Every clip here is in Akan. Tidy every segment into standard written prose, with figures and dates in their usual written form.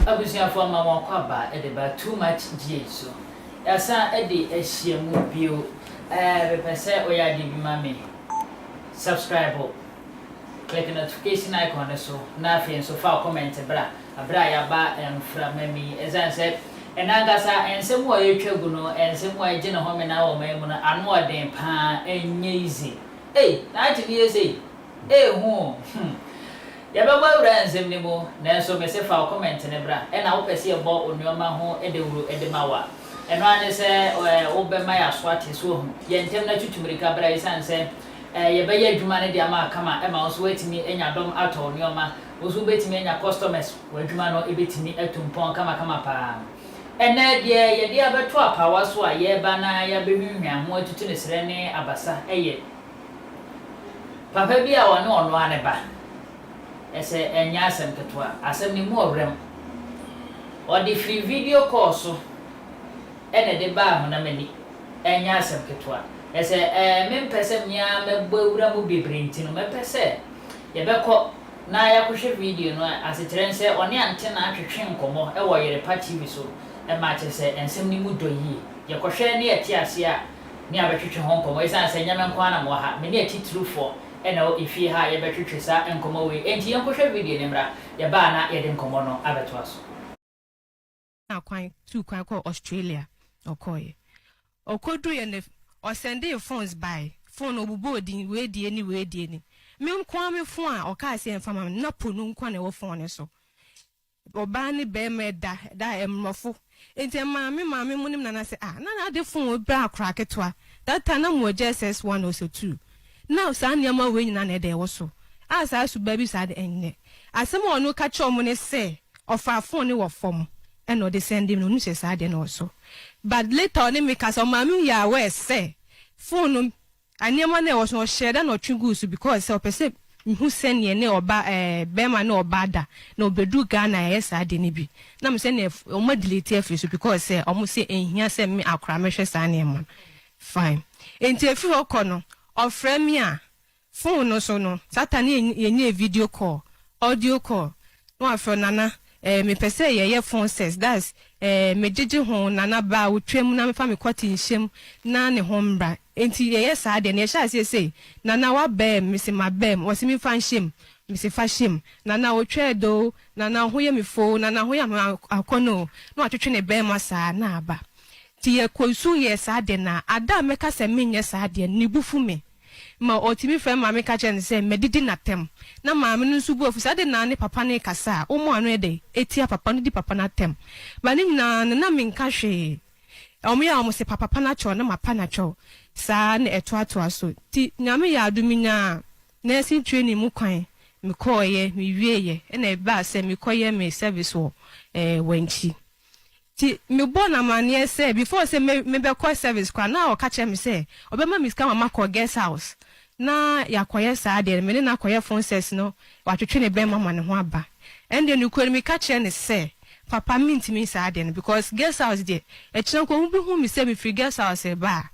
abusuafo ma mo kwaba e de ba too much GH so yasa e de ehia mu bio pese oya di bi mame subscribe click the notification icon so na afi so fa comment bra ya ba fra mami ezan se enagasa ensem wo yetwagu no ensem wo age na home na wo mai mu na anu oden pa enye easy na ati ni ese hu ya ba ba ura ensem ni mo na so me se fa comment ne bra na wo pese e bo onuoma ho e de wuro e de mawa eno ane se wo be ma ya so ate so hu ye ntem na tutumrika bra isan se ye be ye adwuma ne de ama kama e ma so wetimi enya dom ato onuoma wo so betimi enya customers wo adwuma no e betimi atumpon kama pa ene de ye de abeto apawa so a ye ba na ya behwehwa ho atutu ne sere ne abasa eye papa bi a wonu ono ane ba ese enya asem ketwa asem ni mu obrem o de free video call so ene de ba ho na mani enya asem ketwa ese mempese mia mebawura mu bebrenti no mepese ye beko na ya kohwe video no asetrense one ante na atwetwe nkomo e wo yere party bi so e ma che se ensem ni mu doyi ye kohwe ne ati ase a ni abetwetwe ho nkomo isan se nyame nko ana mo ha me ne ati true for e na ifi ha ye betwetwe sa nkomo we enti ye kohwe video ne mra ye ba na ye de nkomo no abeto aso akwan tu kwan ko Australia okoye okodu ye ne or send your phones by phone obubo din we die ni me nkwa me phone a o ka se enfama na ponu nkwa na wo phone so oba ni be me da emrofo enti maame munim na say na de phone bra akra ketwa that time na mo JSS 1 or 2 now sa niam we nyina na de wo so asa su baby sa de enne asem onu ka che omo ne say ofa phone ni wo fom and no de send him no nu se sa de no so but later on make us maame ya we say phone anyama na was no share that no twigusu because so person who send ye ne oba bema na oba da na obedu Ghana yes ade ni bi na me say na o ma delete afi because say o mo say enhia say me akra me hwe sa na em fine enti afi hokọ no ofre me a phone no so no satan ye video call audio call no afro nana me pese ye phone says that's me jeje ho nana ba wotwam na me fa me kwati nhyem na ne ho mbra enti ye sa de ne sha say nana wa bem me se ma bem wo se me fa nhyem me se fa hyem nana wotwe do nana ho ye me fo nana ho ya akono no atwetwe ne bem asa na aba ti ye kosu ye sa de na ada me ka se me nye sa de ni bufu me ma otimi frem ma me ka chen se medidi natem na ma me nsu bu ofu sa de na ne papa ne kasa o mo anu ede etia papa no di papa na tem ba ni na me nka hwe o me ya o mo se papa na cho na mapa na cho sa na eto ato aso ti nyame ya adumi nya na esi training mu kwan me koye me wieye na ba se me koye me service wo wanchi ti me bona mane say before say me be call service kwa na o ka che me say obema miska mama call guest house na yakoye sa de me na koye phone ses no watwetwe ne be mama ne ho aba ende no kwere me ka che ne say papa mint me sa de because guest house de e kire ko bi hu me say me free guest house e ba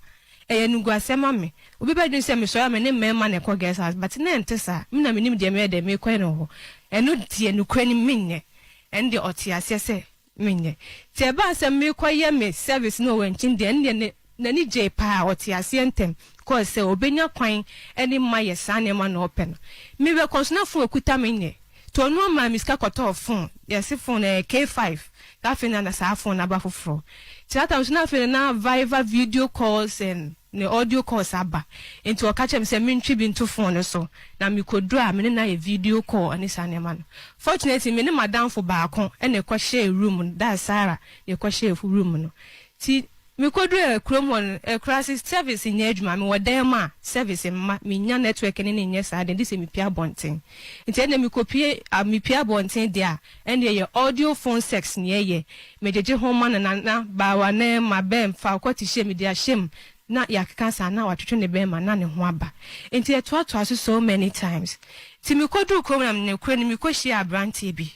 e nugu asema me obi ba dun say me so ya me ne mema ne call guest house but na ente sa me na me nim de me koye no ho eno die no kwani minne ende otiase say minye ti ba se me koye me service no wanchin de ende na ni je pa otiase entem ko se obenya kwan eni ma ye sane ma no open me be konsuna fun okuta minye to no ma miska koto phone yes phone K5 ka fina na sa phone na ba foforo ti ata usuna fina na Viber video calls and ne audio calls aba into okache me se me ntwi bi into phone so na me kodu a me na ye video call ani sane ma no fortunately me ne madam fo ba akon ene kwa share room that Sarah ye kwa share room no ti me kodu kromon crisis service in edwuma me wodema service ma me nya network ne nya sa de this me pia bonten nti ene me kopie me pia bonten dia ene ye audio phone sex ne ye me jeje ho ma na ba wa na ma bem fa kwati she me dia shem na yakeka sa na watwetwe ne be ma na ne ho aba nti eto ato so many times ti me kodu krom ne kure ne me koshi abrantie bi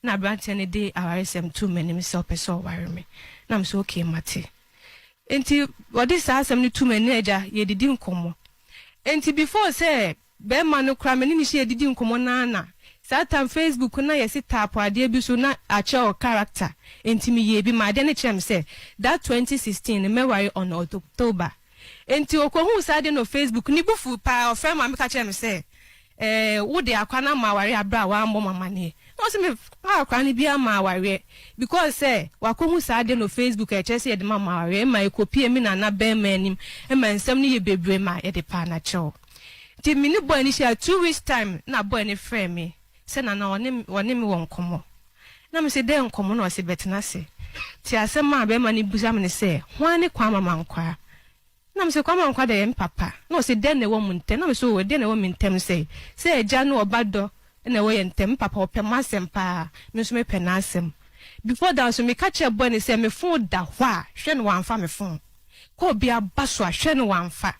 na abrantie ne de awaresem too many me so person ware me na me so okay mate enti wodi sa asem ni too many eja ye didi nkomo enti before say be ma no kra me ni she didi nkomo na Satam Facebook na yesi tap ade bi so na ache o character enti me ye bi ma de ne chem say that 2016 me wari on October enti okohu sade no Facebook ni bufu pa o friend ma me ka chem say wo de akwana ma wari abra wa ambo mama ne no se me pa akwana bi ama wari because say wakohu sade no Facebook e che say de mama wari ma e copy mi na ben manim e ma nsem ne ye bebre ma e de pa na che ti mini boy ni share 2 weeks time na boy ni friend me se na wone mi won komo na me se de nkomo na o se betena se ti asema be ma ni buza me se hwan ni kwa mama nkwa na me se kwa mama nkwa de papa na o se de ne wo munte na me so we de ne wo mintem se eja no obado na wo yentem papa o pema sempa me so me pena asem before that so me catch a boy ni se me phone da hwa hwe no wanfa me phone ko bia baso a hwe no wanfa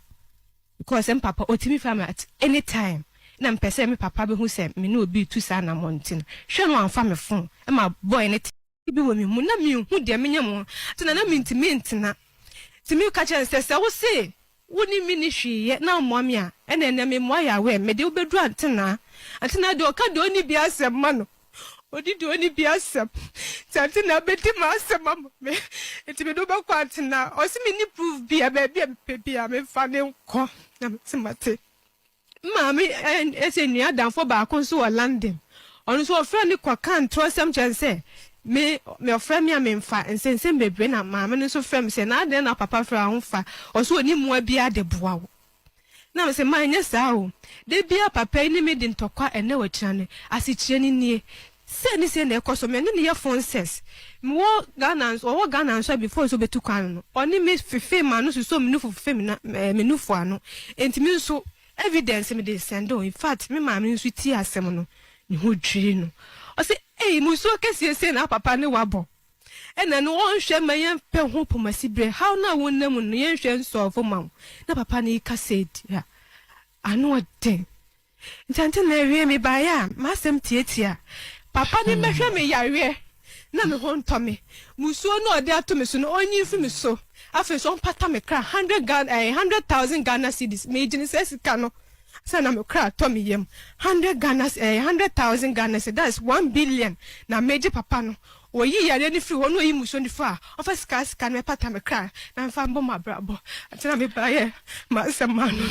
because papa otimi family at any time na mpese me papa be hu se me no obi tu sa na montin hwe no anfa me phone e ma boy ne bi wo me mu na me hu de me nyam tina na me ntina timi ka chen se wo se woni mi ni hwie na mo me a e na me mo ya we me de obedu antina de o ka de oni bi asem ma no odi de oni bi asem tantina be di ma asem ma me enti me do ba kwa antina o se me ni proof bi a ba bi a me fa ne nko na me se mate Mami ese ni adam for ba kon so London onu so friend ni kwa kan trosem chense me friend me amemfa ensense bebre na mama ni so friend se na ade na papa fra ho fa o so oni mu bia de boa wo na me se man nya sa o de bia papa ni me di ntokwa ene wa kirane asikyire ni nie se na ekoso me ne ye phone ses me wo Ghana so before so betu kwan no oni me fefe ma no so me no fefe me na me no fo ano enti me so evidence me dey send in fact me ma me nso ti asem no ni ho dwiri no o se muso kese na papa ne wabo ena no won hwe ma yen pe ho pomasi bre how na won nam no yen hwe nso ofo ma na papa ne ka said ya anu den ntante na ewie me ba ya ma sem tietia papa ne mehwe me yawe na me ho nto me muso no ode ato me so no onyi fi me so afi so pata me kra 100,000 Ghana cedis me jini sesika no sana me kra to me yem 100,000 Ghana cedis that's 1 billion na meje papa no oyi yare ni free wono yi muso ni fa ofa sika me pata me kra na mfa mbo ma brabo atina me ba ye ma sema no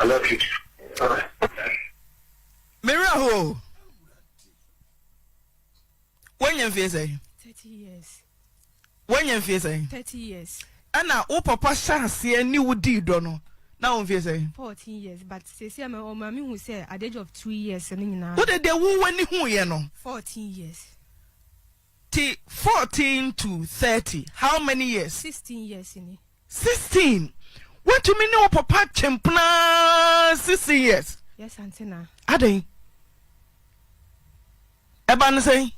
I love you. Miraho. When you feel say 30 years. When you feel say 30 years. Ana o papa shase ni wudi do no. Na o feel say 14 years, but say my mama who say at the age of 2 years and nyina. What did they wo wani hu ye no? 14 years. 14 to 30. How many years? 16 years in it. 16. What to me no papa chempna 16 years. Yes, Antina. Adey. Eba no say.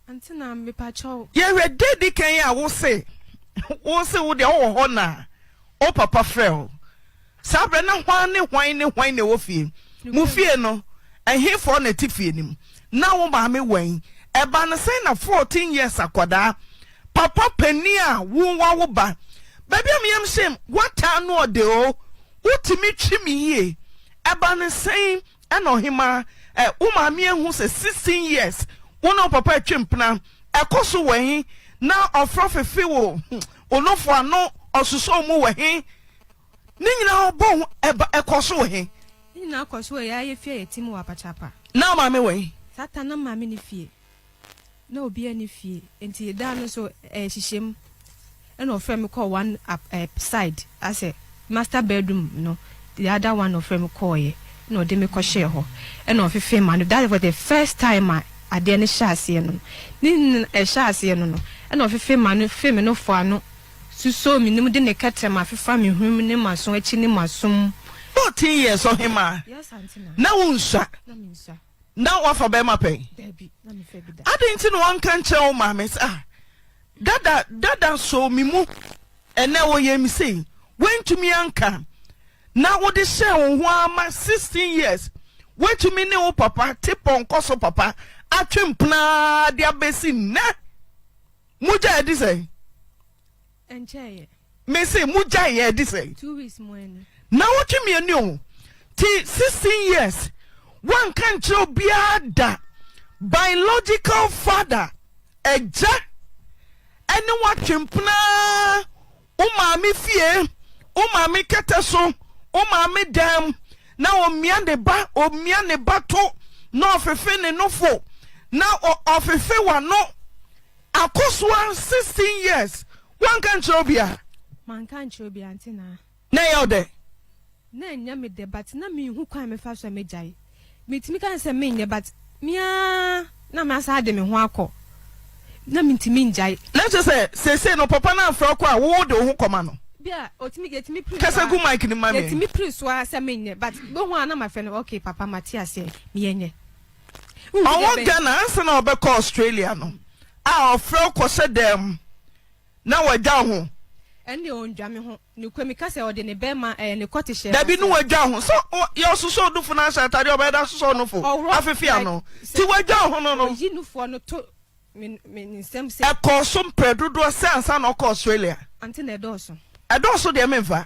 Antina me pacho. Ye we dedi kan ya wo say. Wo say wo de wo ho na. O papa frel. Sabre na hwan ne wo fie. Mu fie no. Ehefo na ti fie nim. Na wo ba me wan. Eba no say na 14 years akwada. papa penia wo wa wo ba baby am yam sem what no de o utimi twimi ye eba ne sen eno hima uma me hu se 16 years wo no papa twempna ekoso wehin na ofrofefe wo onofo ano osuso mu wehin ni nyina obo eba ekoso wehin ni na akoso ya ye fie yetimu wa pachapa na ma me wehin sata na ma me ni fie na obi ani fie enti da no so hihiem and of me call one side as a master bedroom, the other one of them call ye, no, they make a share ho, and of a man. That was the first time I didn't chassis, nin a chassis, and of a feminine for no, so me no didn't catch my family, whom in my son, in my son. 14 years on him, yes, Auntie. No, sir. Now, offer Bema pay. I didn't know one can tell mammy, Dada so me mu and now ye me say went to me anka now what they say on my 16 years went to me no papa tip on koso papa atwem pna dia besi na muja e say enche me say muja e say 2 weeks more now what you me no ti 16 years one can tell biada biological father eja ene wa twempna o maami fie o maami keteso o maami dam na o mia ne ba to na ofefe ne nofo na ofefe wa no akoswa 16 years one can chobia man kan chobia antina na yode na nya me de but na me hu kwan me fa so me jai metimi kan se me nya but mia na ma sa de me ho akọ na mintimi njai let's just say no papa na afro kwa wo de ho koma no bia otimi getimi pri kasa gu mic ni mame getimi pri so asa menye but bo ho ana ma fe no okay papa Matias me yenye awon Ghana ansa na obekọ Australia no a ofro ko se dem na wagya ho ene ondwa me ho ne kwemi kasa ode ne bema ne kotishe da bi no wagya ho so yo soso du funa sha tade obeda soso no fo afefia no ti wagya ho no yi nu fo no to me sem se e ko so mpredodo se ansa na ko Australia anti na edoso de memfa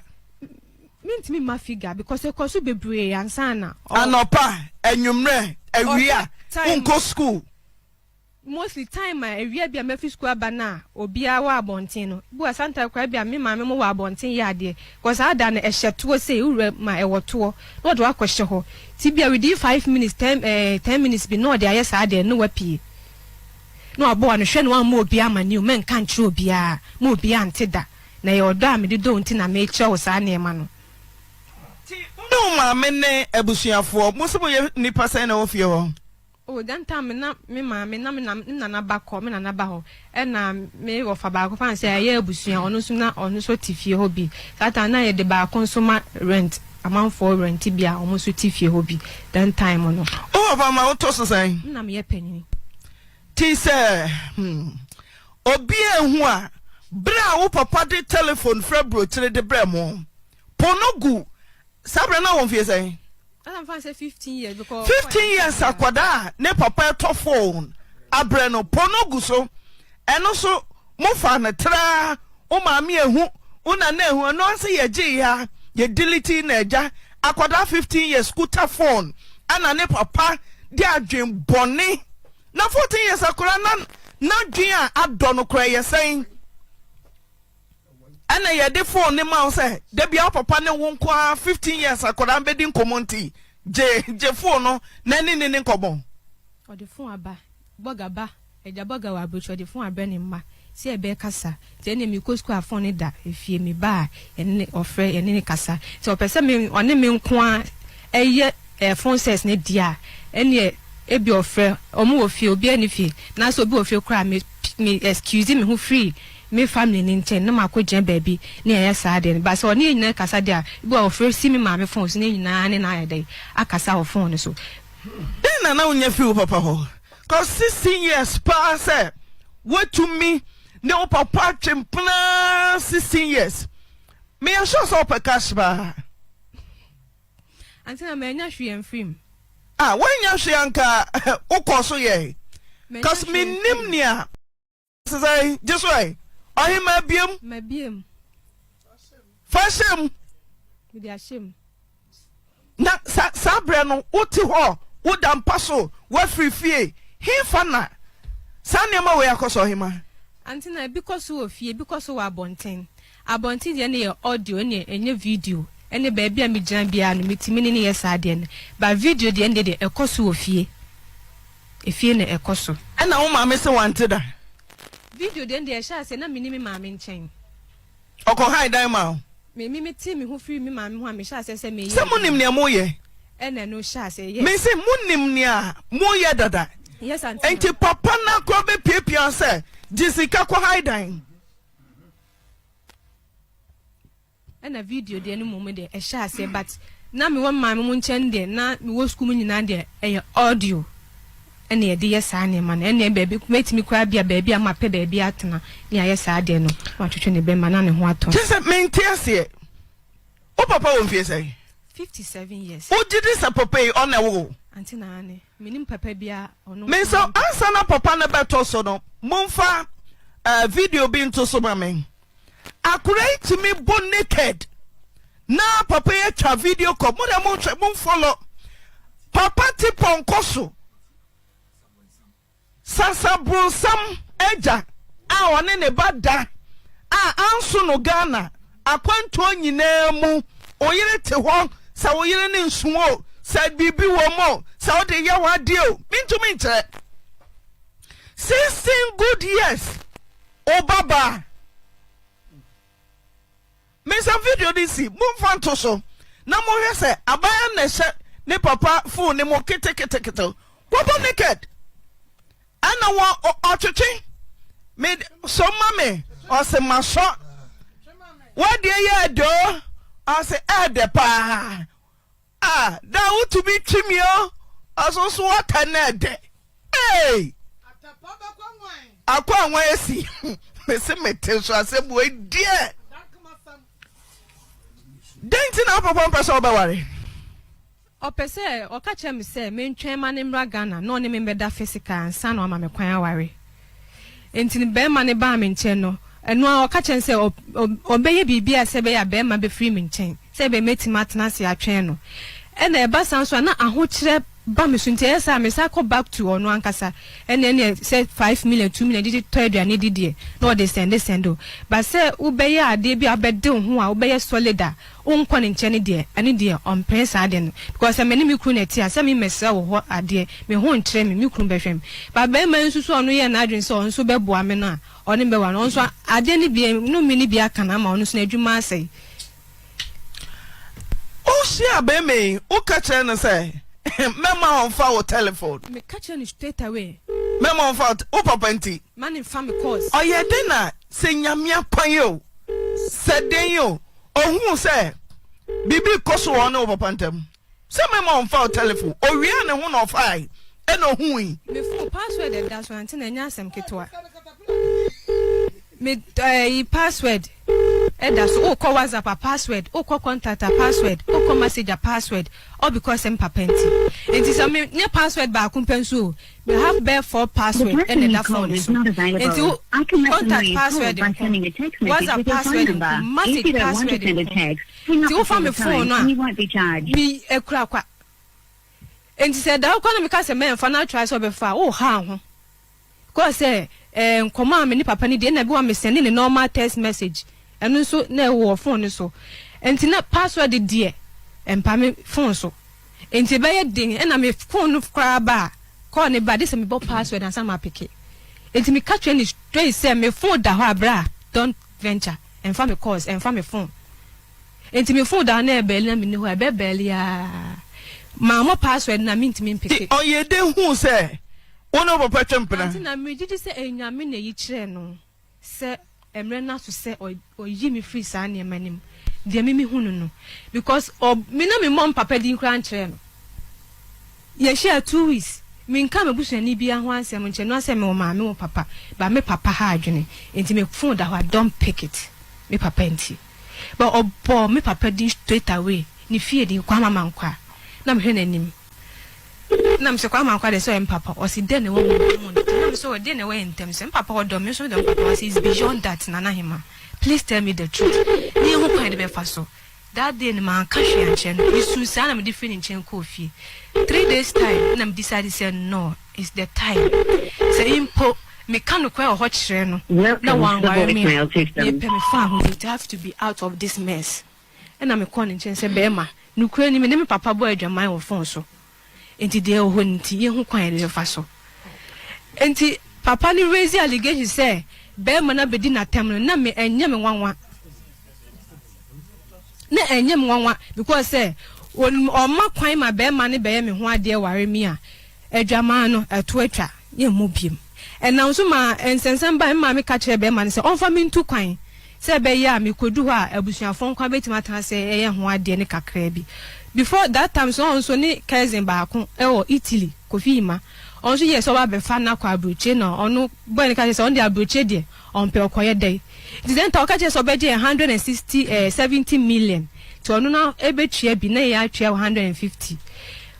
mintimi ma figure because e ko so bebre ansa na anopa enwumre awia unko school mostly time awia bia ma fi school abana obia wa abonten no bu asanta kwa bia me ma me mo wa abonten ya de because ada na ehyeto say ure ma ewoto no do akwhye ho ti bia within 5 minutes 10 minutes bi no de ayesa ade no wapi no abo anu hwe no wa mo obi amani o men kan kire obi a mo obi antida na ye odo a me de do nti na me kire wo sa na e ma no ti no ma me ne abusuafo mo se mo ye nipa sai na ofie ho o dan time na me ma me na na ba ko me na ba ho e na me wo fa ba ko fan say ye abusua ono so tifie ho bi sata na ye de ba ko so ma rent amount for rent bia omo so tifie ho bi dan time no o ba ma to so sai na me ye panyin ti se obi ehu a bra wo papa de telephone fra bro tire de bra mo ponogu sabre na won fie sai I'm fan say 15 years because 15 years akwada ne papa to phone abre no ponogu so eno so mo fa na tra o ma me ehu una na ehu no say ye gi ya ye delete na eja akwada 15 years scooter phone ana ne papa de adwen bone na 14 years akwada na dwen a adon kra ye sen ana ye de phone ne ma say de bia papa ne won kwa 15 years akwada mbedi nkomonti je phone no na ni nkobon o de phone aba boga ba eja boga wa brocho de phone abre ni ma si ebe kasa je ne mi ko school phone da efie mi ba ene ofre ene ni kasa so opese mi one mi nko a eye phone ses ne dia ene ebi ofre omo wo fie obi ani fie na so obi wo fie kra me excuse me who free me family ni nten na makoje baby na ya sa de ba so ni nyina kasa de a bi ofre si me ma me phone so ni nyina ne na ya de akasa o phone so then na unya fi papa ho cause 16 years pass what to me no papa chempna 16 years me a show so pe cash ba antina me nya hwe enfim when nya hwe anka ukoso ye cause me nimnia say just way ohima biem fashion with their shame na sabre no uti ho udampa so wa frifie he fana sanema we akoso ohima antina because we fie because we abonten de na audio na enye video ene ba bia me gian bia no metimi ne yes ade ne ba video de ende de ekoso ofie efie na ekoso ena wo ma me se wante da video de ende e sha se na minimi ma me nchen oko high dan ma me ti me ho free me ma me ho a me sha se me se munim ne moye ene no sha se yes me se munim ne a moye dada yes antina enti papa na ko be piepia se jisika ko high dan and a video de any moment de e sha say but na me won ma me nchen de na me wo school nyina de e audio ene e de yes ane man ene baby metimi kwa bia baby ama pe baby atena ne yes ade no wa twetwe ne be ma na ne ho aton just maintain o papa won fie say 57 years o jidi sa papa e on na wo antina ane minim papa bia ono me so ansa na papa na beto so no momfa video bi nto so ma me akure to me born naked na papa ya cha video ko mo da mo follow papa ti ponkoso sasa brosam eja a one ne bada a anso no Ghana akwanto nyina mu oyire te ho sa oyire ne nsuo sa bibi wo mo sa o de ya wade o bintumi nche 16 good years o baba me some video this move on to so na mo hwe se abaya na hye ne papa phone ne mo kete what naked ana wa otwetwe me so mame o se maso what dey ye do o se ede pa da utu bi twimio aso so wata na ede hey atapa ba kwa nwan esi me se mete so asebu e die denti na papa mpesa obeware opese okache me se me ntwen ma ne mra Ghana no ne me beda physical ansa no ma me kwan aware enti be ma ne ba me nche no eno okache se obeye bibia se be ya be ma be free me nchen se be metima tena se atwen no ena e ba san so na ahokire ba me sunte esa me sa ko back to ono ankasa ene say 5 million 2 million did third and did there no they send o but say ubeye ade bi abede ho a ubeye solida unkɔ ne nkyɛn de ane de on prince ade no because me ne me kru na ti a say me mesa wo ho ade me ho nkyerɛ me kru behwem ba ba ma nsusu ono ye na adwen so onso beboa me no a ɔne be wa no onso ade ne bi no me ne bi aka na ma ono so na adwuma asai o share be me o ka kyerɛ no say mema on fa telephone me catch you straight away mema on fa o papa nti man in family course oye de na se nyamia kwan yo se den yo ohun se bibi koso won o papa ntam se mema on fa telephone o wi ne ho no fa e no hu yi me phone password and that's one thing enya asem ketwa me password that's o call WhatsApp a password o call contact a password o call message a password all because em papenti it is me ne password ba kumpensu we have bare 4 password and that phone is not available. I can contact password by sending a text message with your phone number. If you don't want to send a text, hang up the phone and you won't be charged. Be a crack. And he said that can me case me for na try so be fa oh ha ho because nkoma me ni papa ni de na bi wa me send ni normal text message eno so na wo phone so enti na password de empa me phone so enti be ye din na me phone kra ba call ne ba de se me bo password and some apike enti me catch any straight say me phone da ho abra don't venture emfa me calls emfa me phone enti me phone da na e bele na me ni ho e be bele ya ma password na me ntimi mpike oye de hu se wono bo patwempena na me gidi se enyame na yi kire no se emre na so se oyi me free sa na emanim de me hunu no because me na me mom papa din kran kire no ye share 2 weeks me nka me busuani bia ho asem nche no asem me ma me wo papa ba me papa ha adwene enti me phone da ho don't pick it me papa enti but obo me papa din straight away ni fie din kwa mama nkwa na me hwe nanim na me se kwa mama nkwa de so em papa o si de ne wo mo I'm so then away in terms and papa or dom so the papa is beyond that nana hima. Please tell me the truth. Ni ho kind be faso. That day man cash and chen you say I'm different in chen coffee. 3 days time and I'm decided say no, it's the time. Say impo me can kwa hot chere no. Na one wire me. You pay me far it have to be out of this mess. And I'm calling chen say bema. Nu kura ni me papa boy adwaman wo phone so. Enti de ho nti ye ho kwan de fa so. Enti papa ni raise allegation say bema na bedi na tem no na me enye me nwanwa. Na enye me nwanwa because say on ma kwan ma bema ne beye me ho ade ware mi a adwaman no eto atwa ye mo biem. And now so ma ensensan ba ma me ka kire bema ne say onfa me ntu kwan. Say be ya me kodu ha abusuafon kwa betima tan say eye ho ade ne kakra bi. Before that time so ni cousin ba ko Italy Kofi Ima on so yes oba be fa na kwa abroche no onu boy ne ka say on the abroche de on pe okoye dey then talk ka so be 70 million to onu na ebetua bi na ya atua 150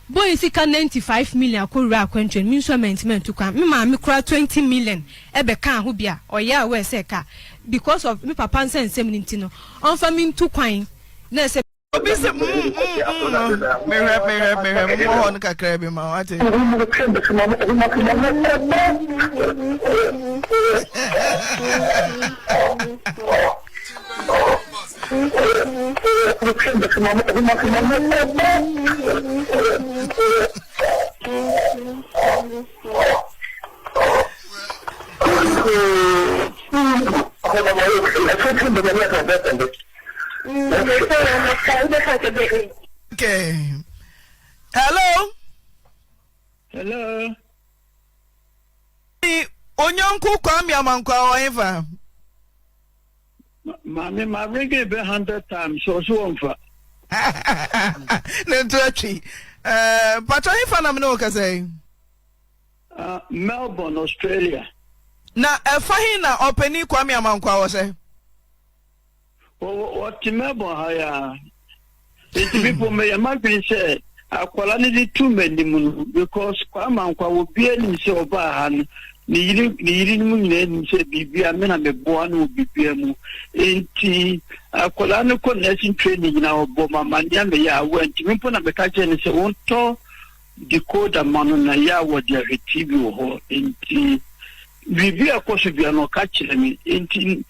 boy sika 95 million akora akwantu mi so maintenance kwa me ma me kura 20 million ebe kan ho bia oya we say ka because of me papa nsem ninti no on fa mi ntu kwan na say Obisi me mo on kakra bi ma wate Okay. Hello. Hello. Onyanku kwami amankwa oifa. Mami ma ring it 100 times so onfa. Netwachi. Pato ifa na mno ka say. Melbourne, Australia. Na fahi na openi kwami amankwa wo say. What Melbourne haya. It people may imagine say akwala ni too many because kwami amankwa wo bia ni se oba han. Ni yiri mu nyina ni se bibia me na meboa na obibia mu enti akola no connection training na obo mama nya me ya went me po na be ka je ni se wonto decoder manu na ya wo de TV ho enti bibia ko so bia no ka kire me enti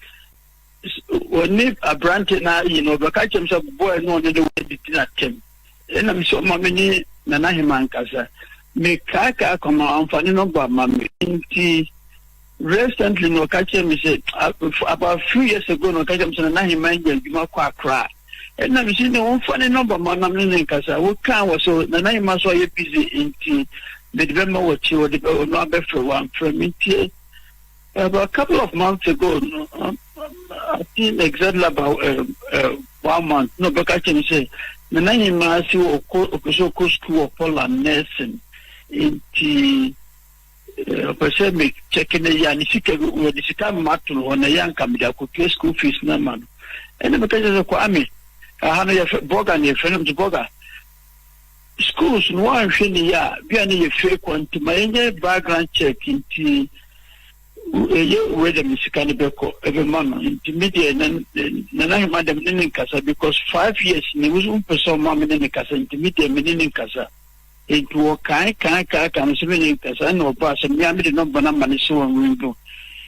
oni abrante na be ka kire me so boy no ne de na tem ena me so mama ni na na himankasa me kaka kama amfani no ba mami inti recently no kache me say about a few years ago no kache me say na him mind you ma kwa kra and na me say no amfani no ba manam ne nkasa wo kan wo so na him so ye busy inti the development wo chi wo no abefro one from inti about a couple of months ago no I think exactly about 1 month no ba kache me say na him ma si wo ko school for nursing inti opese me checking ya ni sika wo ni sika matu ona yanka mi da ko school fees na man ene me kaje ko ami hana ya boga ni fenem de boga schools no one shini ya bia ni ye fe kwanti mayenye background check inti ye we de misika ni beko every man inti media na madam ni kasa because 5 years ni uzu person mama ni kasa inti media ni kasa it will kai swimming kasa no pass me am the number na mani so window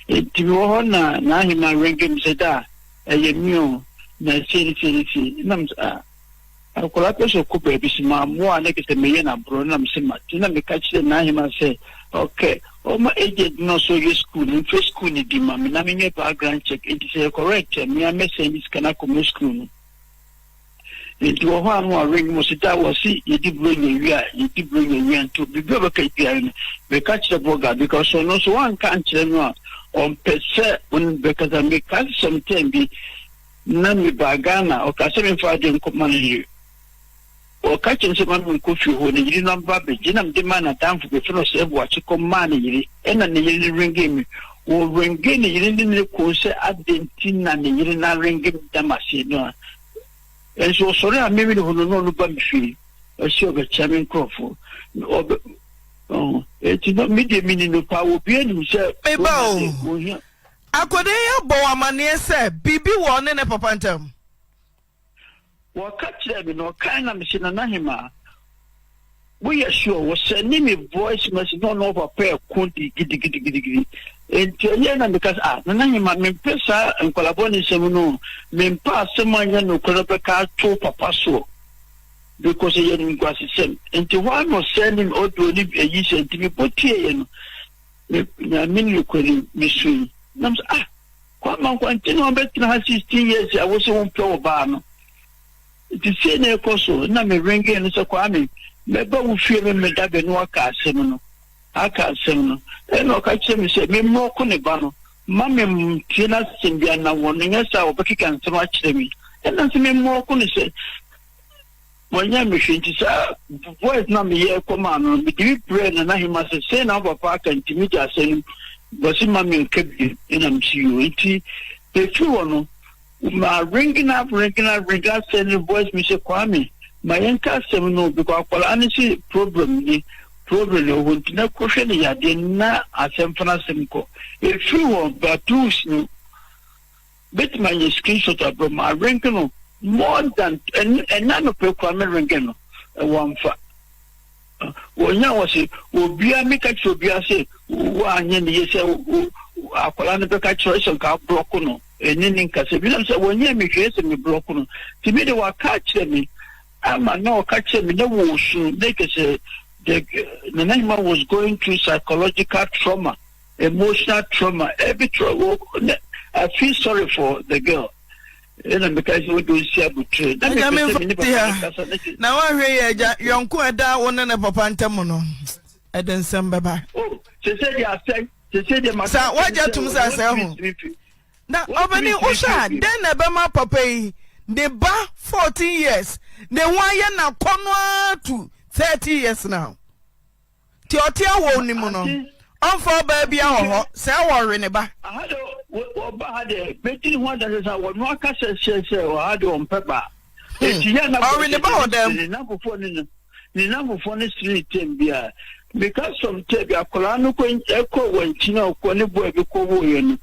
it will na hima ringim seda e mi na siri nam akola peso ko be bisima mo ane ke me na bro nam sima tina me catch na hima say okay o ma agent no so you school in first school ni di mama na me background check it is correct me am say this kana ko school it will one ring Mosita was see you did bring a to be able to be catch the boga because so no one can't tell on per se because I make something be Nami Bagana or Casamin Fadin Command or catching someone could you hold the number, Jinam demand a time for the fellow what you command and then ring game or ring game in the course at the tin and the ring game Damasino. And so sorry, I maybe who no look at me. I saw the chairman Crawford. Oh, it's not media meaning no power be any say. Eba akode ya bo amane say bibi wo ne papa ntam. Wo ka kire me no kan na me se na hima. We are sure was sending me voice message no papa kunti gidi. Enti because na hima me pesa en collaboration no me pa semanya no kola ka to papa so. Because he had in Guassim. And to one was sending out to live a year to me put here, I mean, you couldn't miss me. Come on, continue better 16 years. I was on Pro Barno. It is saying a coso, not me ringing and so quammy. Maybe we feel me that the no car seminal. I can't seminal. And no catch me say, me more conibano. Mammy, Tina Simbiana warning us our back and so much to me. And that's me more conise. When you machine is voice number here command, but you pray and I must say now papa and to meet us saying, was in mammy kept in MCU. If you want my ringing up, sending voice, Mr. Kwame, my anchor seminal because honestly problem would not question ya did not as Simco. If you want but two snow, bet my screenshot of my ringing. More than and none of the American one fa. When I was it, will be a make a show be a say, one year, I call on the choice of car broken, and in Casabilan said, when you make it me broken. To me, they were catching me. I'm no catching me, no motion. They can say the name was going through psychological trauma, emotional trauma, every trouble. I feel sorry for the girl. Because you do share betray. Now I hear Yonko Ada one and a papa and Tamono. Eden Sambaba. Oh, she said, what you to say? Now, opening Usha, then a Bama Papa, the bar 14 years, the one now come to 30 years now. Tiotia won't mono. On for baby, say war in a bar. Between one that is our Marcus says, or I do on pepper. Or in about them, the number for the street, Timbia. Because from Tebia, Colano echo when Chino, Quanibo, Cowoyan.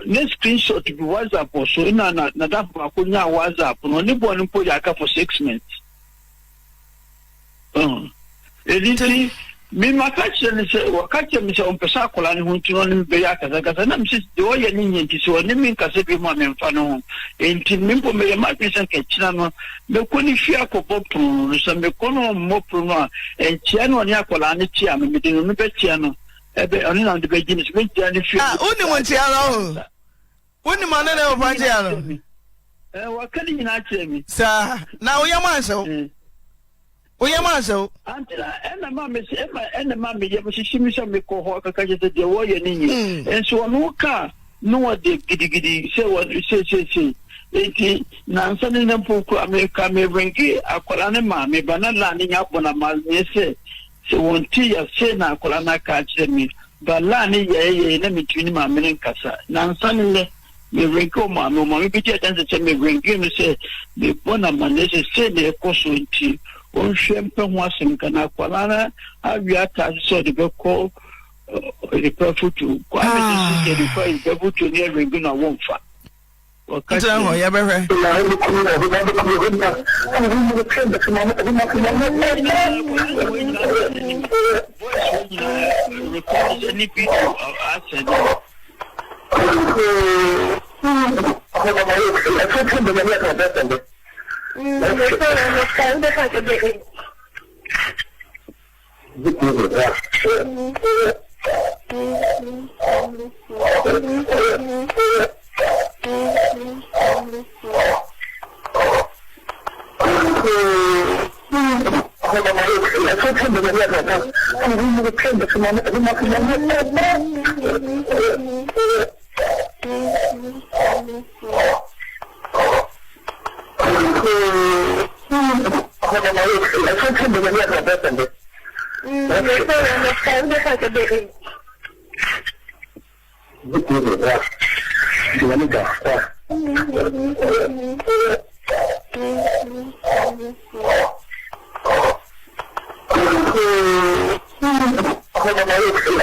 Next screenshot to be WhatsApp or so in Nadapa WhatsApp, only born in Poyaka for 6 months. Edith. Me makachene se wakache mi se ompesa kola ni huntuno ni beya kaza na msi doye ni nyenti so ni min kase bi mo amemfano enti mimpo me ma pesa ke china no me koni fia ko popro so me kono mo pro no entia no ni akola ni tia me de no be tia no ebe oni na de be gini so be tia ni fia uni mo tia no uni ma na le opa tia no wakani ni na tia mi sa na uyama so Oyama so until and mammy she me ko ka je de wo ye ni and so no ka no de gidi say what say enti na nsane na poku America me bringi akola ne ma me banana ni nya bona ma se wonti ya se na akola na ka kire mi bala ni ye na mituni ma me nkasa na nsane le me bringi ma me bi je tanse me bringi me se me bona ma ne se de ko so nti on shempe ho asem kana kwalana awia ta so de beko the perfutu kwa me se de kwa the perfutu ni ringu na wonfa wakati ho ya behwe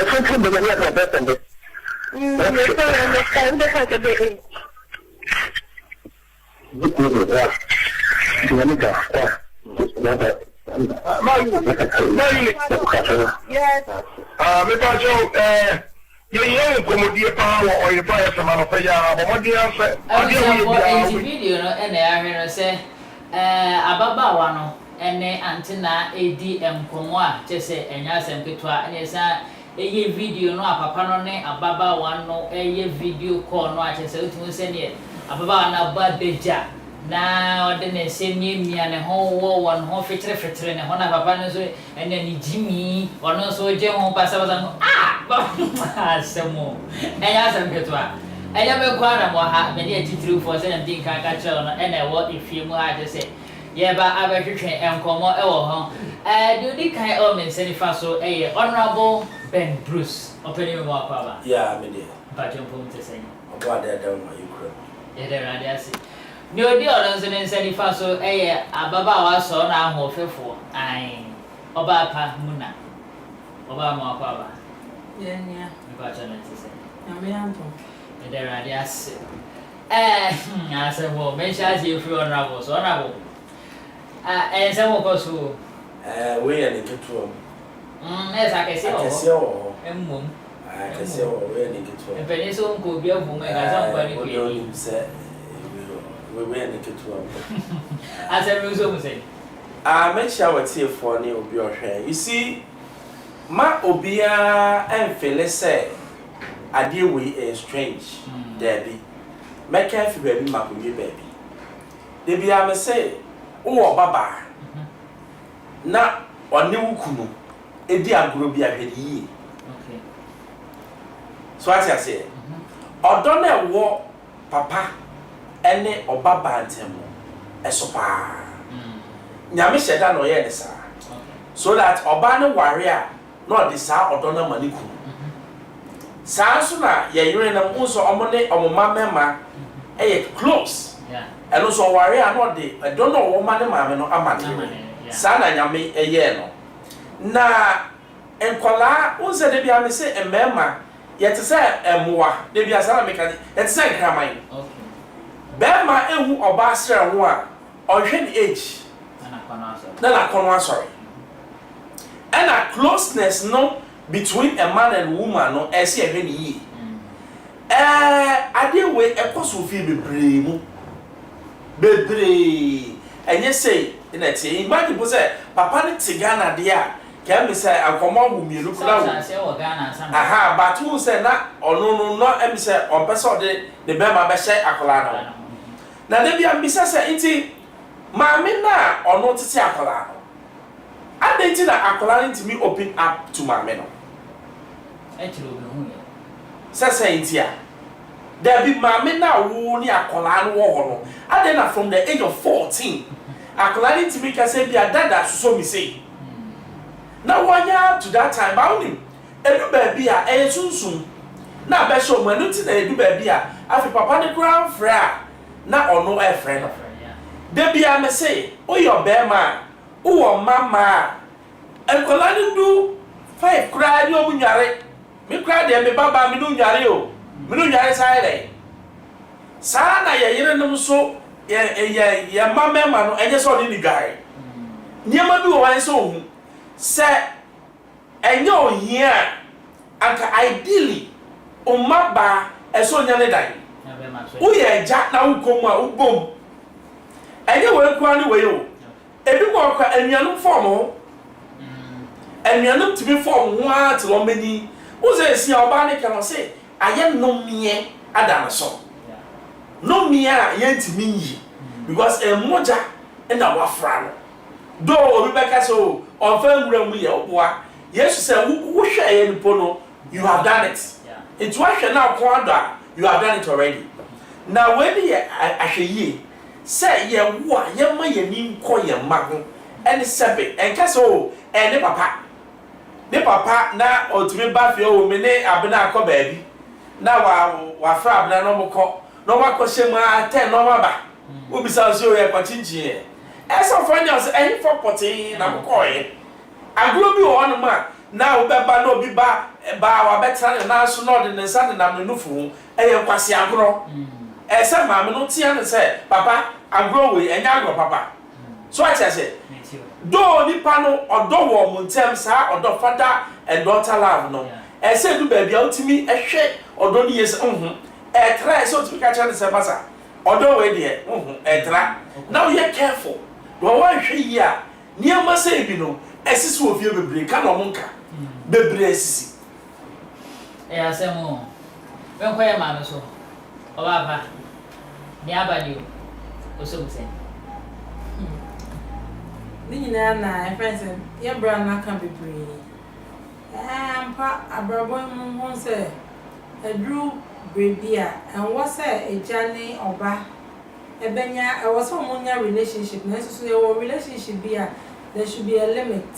think the money is better. Yeah, comedy power or your fire some of the video no and I say ababa wano ene antina edi enkomo a chese enya asempetwa ene sa eye video no apapa no ne ababa wano eye video call no a chese otumu se ne ababa na badeja na ode ne se miemia ne ho wo won ho fitre ne ho na papa no so ene ni jimi wono so je ho pasa no asemo enya asempetwa enya me kwa na mo ha me ne titiri fo se na din kan ka chelo no ene wo ifie mu ha je se ye ba abetwetwe enkomo e wo ho do di kan o men se ni fa so honorable Ben Bruce openi mo akwa ba yeah me dey ba jompo mte se ni obo ade da mo yukro ye dey rade ase ni odi o nso ni se ni fa so ababa wa so na ahofefo ai oba pa muna oba mo akwa ba yeah yeah ba chana te se na me anto ye dey rade ase ase wo me sha ji free honorable so honorable ese mo ko so we ya ne ketuo esa kesi o akese o emmom akese o we ne ketuo epeni so nko bi avu me ga za nko ni ko yi se we ya ne ketuo ase me so mo say make sure what here for ni obi ohwe you see ma obia enfele say ade we is strange there be make fi baby makowie baby de bia me say wo baba na one wukunu edi agro bi ahwede yi okay so as I say odo na wo papa ene obaba ntemo esopa nyame sheda no ye ne sa so that oba ne ware a no de sa odo na maniku sa so na ye yire na unso omone omoma mema close yeah eno so ware a no de don't know wo ma ne maame no amane sa na nyame eye no na enkola unse de bia me se emema yete se emwa de bia sa na me ka yete se nkraman okay bema ehu oba sere ho a ohwe the age na kono sorry and a closeness no between a man and woman no e se ehwe ni yi ade we ekoso fi bebre enye say na tie imagine bo say papa ne tigana de a ka me say akomo wu mielu kula wo say wo Ghana sam aha but who say na ono no em say on person de be ma be say akola no na de bia mbisa say nti maame na ono tete akola no adenti na akola ntimi open up to maame no etiro be hu ye say nti a there be maame na wo ni akola no wo no adena from the age of 14 akola ntimi ka say bia dada so mi say na wanya to that time ba onim edu ba bia sunsun na be show manu ti na edu ba bia afi papa ne grand frère na ono e frère no de bia me say o your be ma o mama akola ni du 5 kra ni o munware me kra de me baba me no nware o me no nware sai dai sa na ye yire num so ye mama ma no enye so ni gare niema bi o wan so hu se enye ohia anka ideally o maba eso nya ne dan wo ye ja na wo komu a wo bom enye we kwa ni we o ebi ko kwa anuanum form ho anuanum tibi form ho a ti lo mani wo se si oba ne kan se aye no mie ada na so no mie a ye ntimi yi because moja na wa fra no do obi beka so on famura mu ye oboa yesu say wo hwe ye nipo no you have done it it was na ko ada you have done it already now when ye ahweye say ye wo a ye ma ye ni nko ye ma ho ene sebe enka so ene papa na otumi ba fie o me ne abena akọ baabi na wa fra abena no mko no makọ shema 10 no maba obi sa so ye kwachinchin e esa for nyos ehifo poti na mko ye agro bi wo no ma na wo beba na obi ba wa betra na so na de nsa de nam no fu eye kwase agro se maame no tia ne se papa agro we enya agro papa so I say do nipa no odo wo muntem sa odo father and daughter love no say do baby ultimi ehwe odo ni yes try so to catch and say masa odo we de tra now you careful do wan hwe yi a niam say bi no esisi ofie bebre ka no monka bebre esisi asemo wen kwa ya ma no so obaba ni abadi o so mse ni nyina na friends ya bra na ka bebre ampa abrabo mu ho se edru brebia and what say ejane oba ebenya e was omunya relationship na so your relationship bia there should be a limit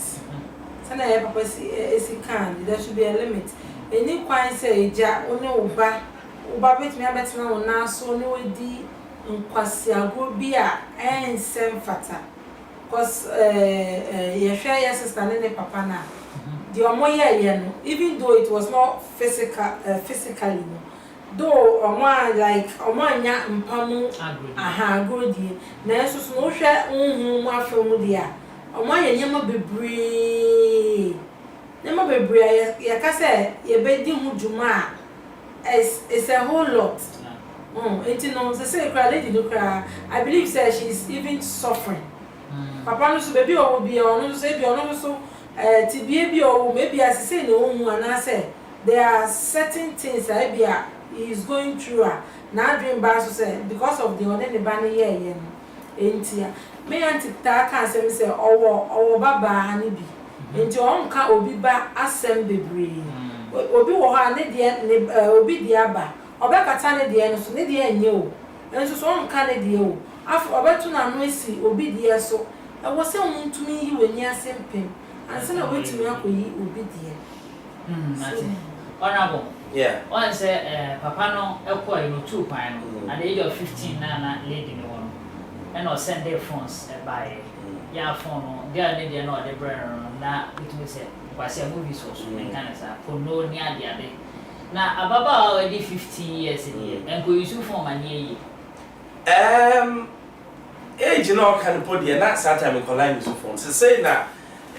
sana ya papa esi kan there should be a limit any kwan say eja oni oba betimi abetina wona so ni wedi nkwasi ago bia ensem fata cause ye share your sister ne papa na the omoye no even though it was not physically no though like omanya mpamu agodi na so no hwe mu afemu dia omoye nyema bebre ya ka say ye bedi hu djuma it's a whole lot enti no say cry lady do cry I believe say she is even suffering papa no so baby o bi ono so bi ono so ti bi o maybe as say no hu ana say there are certain things that he is going through na dream ba so say because of the one ne ba ne ye no enti me anti ta kan say me say owo baba ne bi enti on ka obi ba asem bebre obi wo ha ne de obi de aba obekata ne de no so ne de enye o enso so on ka ne de o afu obetu na no esi obi de so e wo se omuntumi yi wani asempem anse na wetumi akoyi obi de honorable yeah one say papa no ekọ you two pan no at the age of 15 na lady no one and or send their phones by ya phone no girl ne de no de brand na it say kwase movie so men kan say for no ni ade na ababa already 15 years in here and go use phone man here age no kan po de na sata me collide use phone say na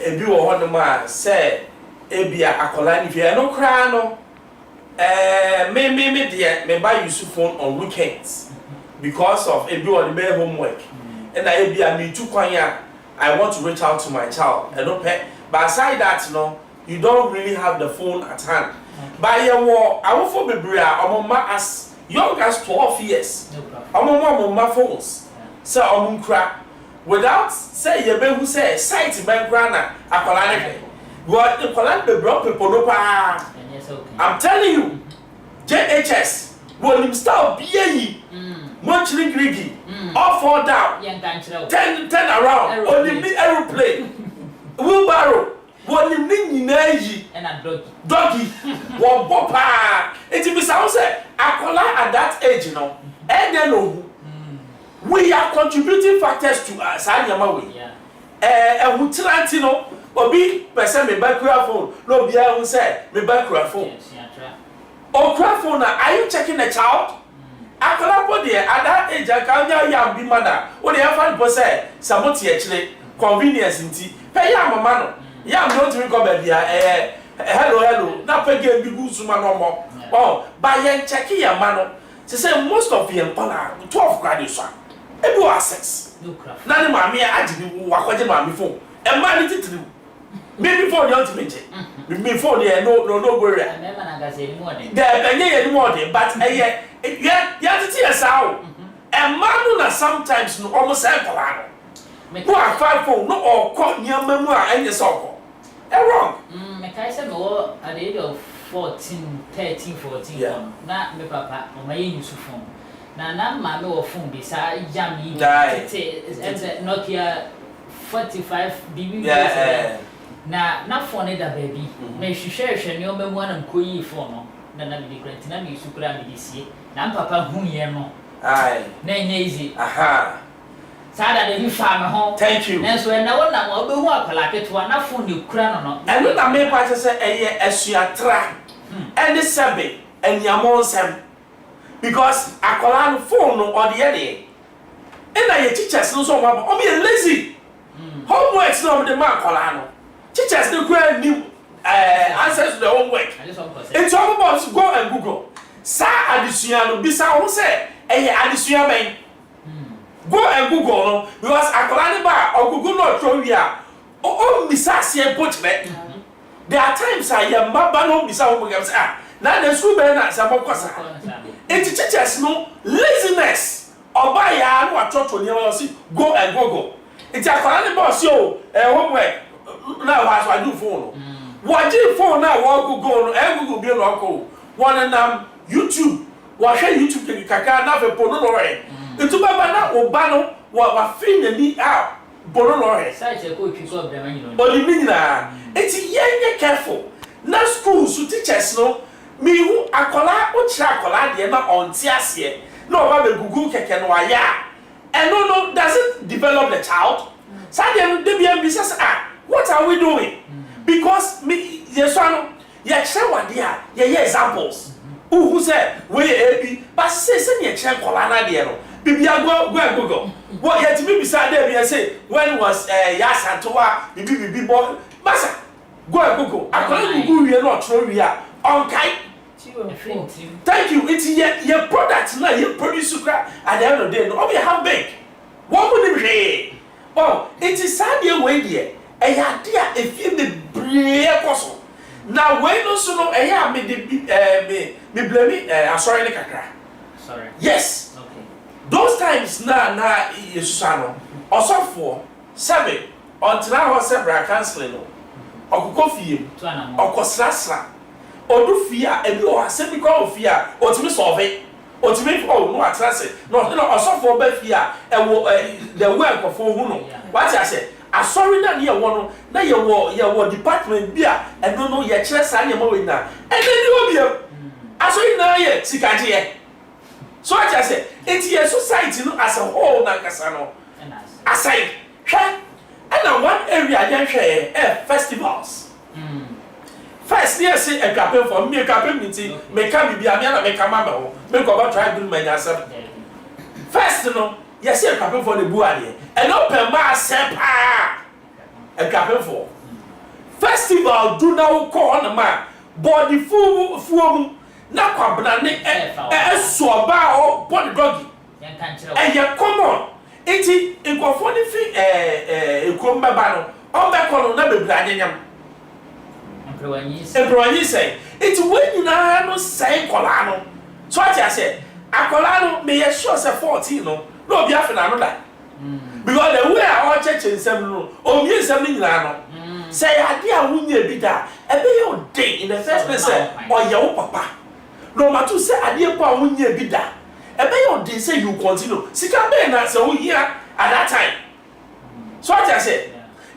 ebi wo ho no ma say ebia akola ni fe no kra no me de me buy use phone on weekends because of ebi wo the homework and na ebia me too kwan ya I want to reach out to my child and no pay but aside that no you don't really have the phone at hand by your war I will for bebre omoma as young as 12 years omoma phones so omunkra without say ye be who say site ben grana akola ne what the kola bebre people no pa I'm telling you JHS will start be much griggy all fall down 10 around only me aeroplane wheelbarrow woni ni nyina yi and a doggy wo bopa enti bi sound say akola at that age no no we are contributing factors to sanyama we ehutiranti no obi person me bakura phone no obi a hu say me bakura phone okra phone are you checking the child akola body at that age akanya ya bi mother wo dey find po say samoti e kire convenience nti pay ya mama no ya don't recall baby hello na pege bi gu suma no mo ba yen check ya ma no say most of them kola 12 grade so e do access na ni mama ya agini wa kwaje mama phone e ma ni titiri maybe phone you to mention me phone there no go area me man na say ni mo de there ni mo de but ya titi ya sao e ma no na sometimes no almost say kola no who are 5 phone no or call nyama mu a enye so wrong. Me kai say me wo at the age of 13 14 yeah. Na me papa o ma use phone. Na ma me wo phone bi sa jam yi tete Nokia 45 BB. Yeah. Na phone da baby. Me hwehwe ne o ma mu na nkoyi phone no. Na bi grant na me use kura me disie. Na papa hu ye no. Ai. Na enye easy. Aha. Sada de fa me ho. Thank you. Nanso na wona mo obehu akwala ketewa na phone de kura no no. And na me kwa say eye asuatra. And sebe enyamo nsem. Because akwala no phone no or the ede. And na your teachers no so o be lazy. Homework no the man akwala no. Teachers no go new answers to the homework. It's all about go and Google. Sa adesua no bisa wo say eye adesua ben. Go and Google no because akwala ne ba or Google no show you o misa se pochme. There are times I am maba no misa wo go say na the school be na sa bokosa. It teachers no laziness oba ya no atoto ni wo say go and Google. It akwala ne ba say o homework na wa do phone. What do phone now? What Google? Google be no ko. One nam YouTube. What share YouTube kaka na fe pono no re. Etu baba na oba no wa fin ni a pono no re. Sai che ko twi so brema nyino. Odi mi na. Eti yenye careful. Na school so teachers no mi hu akola o chira akola de na onti ase. Na oba be Google keke no aya. And no doesn't develop the child. Sai dem dey be say what are we doing? Because me yesano ye chere wade a ye examples who say we abi but say ye chere kola na de no bibia go Google what ye timi bisa dey be say when was yasantoa bibi boy basa go Google akola Google we no tro we a onkai. Thank you. It's your product na you produce at the end of the day no we have big what would it be? Oh it is sad ye way there eya dia efie bebree koso na we no so no eya me de me blame asori ne kakra. Sorry. Yes. Okay. Those times na yesusano osofo sebe ontra ho sebra counseling no okoko fie okosrasra odu fie a ebi o asebi kwa ofie a otimi solve otimi no atrase no osofo ba fie a ewo the way nkofo hu no what I say asori na ye wo no na ye wo department bia eno no ye kire sa na ma we na ene ni obi asori na ye sikaje so I say it's your society no as a whole na kasa no aside hwe and one area yan hwe festivals first year say e kapen for me kapen meeting me ka bibia me na me ka mama ho me ko ba try do me nyasa first no yes e kapen for the buade and open ma sepa e kapen for festival do na wo ko on ma body fuom na kwabna ne so ba o body doggy and you common enti nkofo ni fi ekromba ba no on be kono na bebra anyam employee say it's when you no say kola no so I say akola no me ye sure say 14 no obi afina no da because the way our church in sem no o mi sem ni nyina no say ade a wunye bi da e be your day in the first place or your papa no matter say ade ko a wunye bi da e be your day say you continue sika be na say we here at that time so I say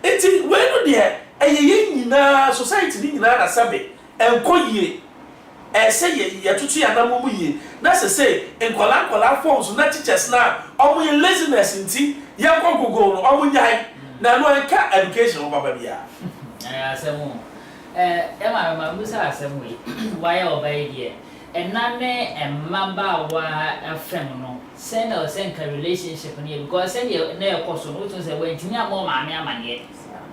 it's when no there eye nyina society ni nyina na sabe enkoyie say ye tutu ya na mumu ye na say enkola forms na teachers na omo ye laziness nti ye ko Google no omo nyai na no enka education baba bia asemu ma musa asemu why obey there enane emmamba wa afem no say na senka relationship ni because say na e koso no to say we ntimi amo maame amane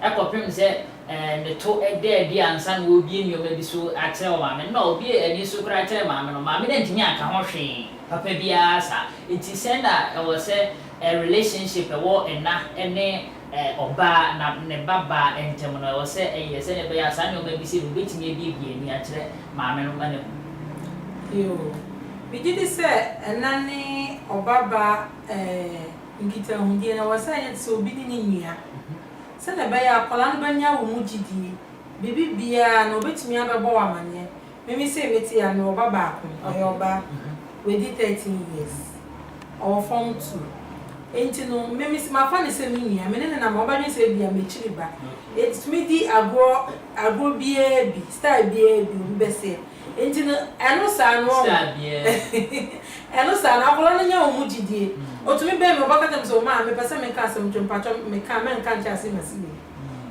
ekopem say the to there ansan wo bi eni o ma bi so akyere o maame na obi eni so kra akyere maame no maame na ntimi aka ho hwe papa bia sa enti say na e was say a relationship e wo ena ene oba na ne baba entem no was say e say ne be ya sa ne o ma bi se no betimi bi eni akyere maame no ma ne yo we did say enane obaba ngita hundie na was say so bi ni nua se na be ya akola no banya wo mugidi bibi bia no betimi abebo wa manye memi say meti ya no obaba akon oyoba we did 13 years or form 2 enti no memi si ma fa ne se mi nua me ne na ma obanye se bia me chiri ba it me di agro bia bi style bia bi be say enti no eno sa no eno sa na akolo no nya wo mugidie otumi be me obaka tem so ma me pese me ka asem twempatwa me ka me nka ncha ase masini